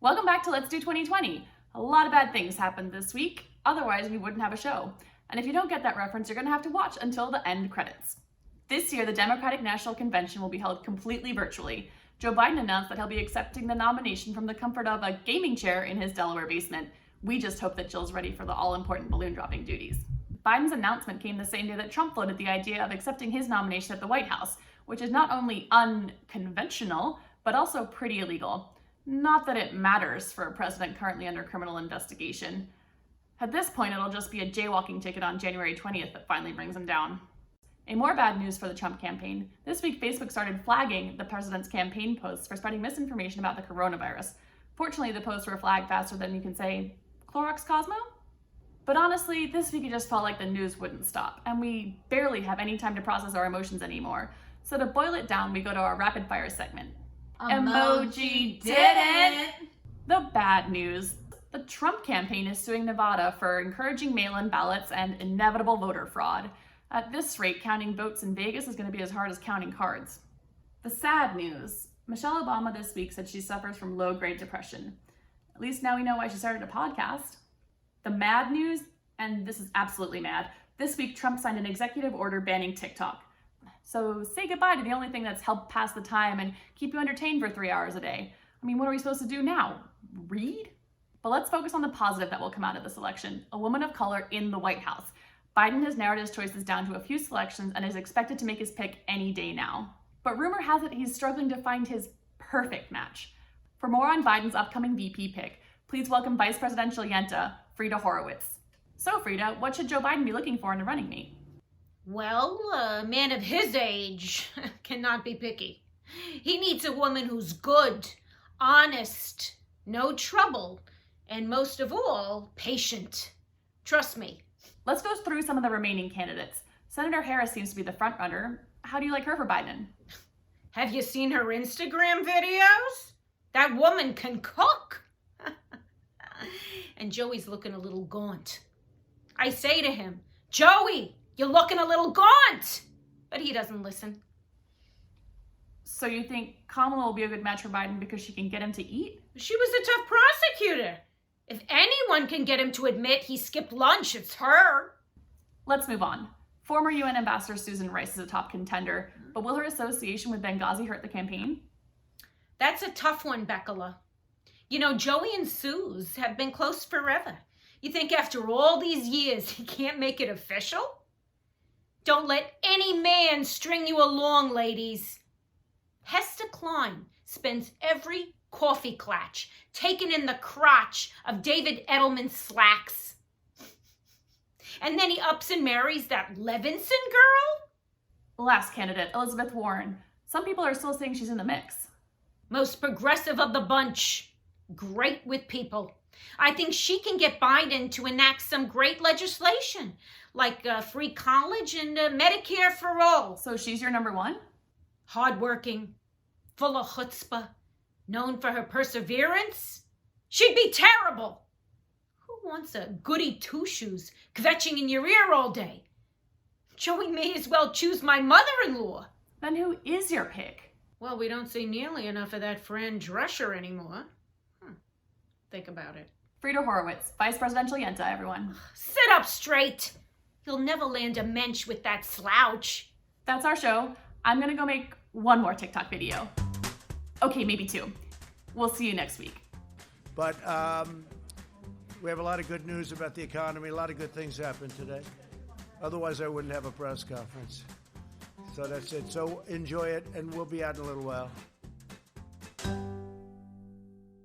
Welcome back to Let's Do 2020. A lot of bad things happened this week, otherwise we wouldn't have a show. And if you don't get that reference, you're gonna have to watch until the end credits. This year, the Democratic National Convention will be held completely virtually. Joe Biden announced that he'll be accepting the nomination from the comfort of a gaming chair in his Delaware basement. We just hope that Jill's ready for the all-important balloon dropping duties. Biden's announcement came the same day that Trump floated the idea of accepting his nomination at the White House, which is not only unconventional, but also pretty illegal. Not that it matters for a president currently under criminal investigation. At this point, it'll just be a jaywalking ticket on January 20th that finally brings him down. In more bad news for the Trump campaign, this week Facebook started flagging the president's campaign posts for spreading misinformation about the coronavirus. Fortunately, the posts were flagged faster than you can say, Clorox Cosmo? But honestly, this week it just felt like the news wouldn't stop, and we barely have any time to process our emotions anymore. So to boil it down, we go to our rapid fire segment. Emoji didn't! The bad news. The Trump campaign is suing Nevada for encouraging mail-in ballots and inevitable voter fraud. At this rate, counting votes in Vegas is going to be as hard as counting cards. The sad news. Michelle Obama this week said she suffers from low-grade depression. At least now we know why she started a podcast. The mad news, and this is absolutely mad, this week Trump signed an executive order banning TikTok. So say goodbye to the only thing that's helped pass the time and keep you entertained for 3 hours a day. I mean, what are we supposed to do now? Read? But let's focus on the positive that will come out of this election. A woman of color in the White House. Biden has narrowed his choices down to a few selections and is expected to make his pick any day now. But rumor has it he's struggling to find his perfect match. For more on Biden's upcoming VP pick, please welcome Vice Presidential Yenta, Frida Horowitz. So Frida, what should Joe Biden be looking for in a running mate? Well, a man of his age cannot be picky. He needs a woman who's good, honest, no trouble, and most of all, patient. Trust me. Let's go through some of the remaining candidates. Senator Harris seems to be the front runner. How do you like her for Biden? Have you seen her Instagram videos? That woman can cook. And Joey's looking a little gaunt. I say to him, Joey, you're looking a little gaunt. But he doesn't listen. So you think Kamala will be a good match for Biden because she can get him to eat? She was a tough prosecutor. If anyone can get him to admit he skipped lunch, it's her. Let's move on. Former UN Ambassador Susan Rice is a top contender, but will her association with Benghazi hurt the campaign? That's a tough one, Beckela. You know, Joey and Suze have been close forever. You think after all these years he can't make it official? Don't let any man string you along, ladies. Hester Klein spends every coffee clutch taken in the crotch of David Edelman's slacks. And then he ups and marries that Levinson girl? Last candidate, Elizabeth Warren. Some people are still saying she's in the mix. Most progressive of the bunch. Great with people. I think she can get Biden to enact some great legislation, like free college and Medicare for all. So she's your number one? Hardworking, full of chutzpah, known for her perseverance. She'd be terrible. Who wants a goody two-shoes kvetching in your ear all day? Joey may as well choose my mother-in-law. Then who is your pick? Well, we don't see nearly enough of that Fran Drescher anymore. Think about it. Frida Horowitz, Vice Presidential Yenta, everyone. Sit up straight. You'll never land a mensch with that slouch. That's our show. I'm gonna go make one more TikTok video. Okay, maybe two. We'll see you next week. But we have a lot of good news about the economy. A lot of good things happened today. Otherwise, I wouldn't have a press conference. So that's it. So enjoy it, and we'll be out in a little while.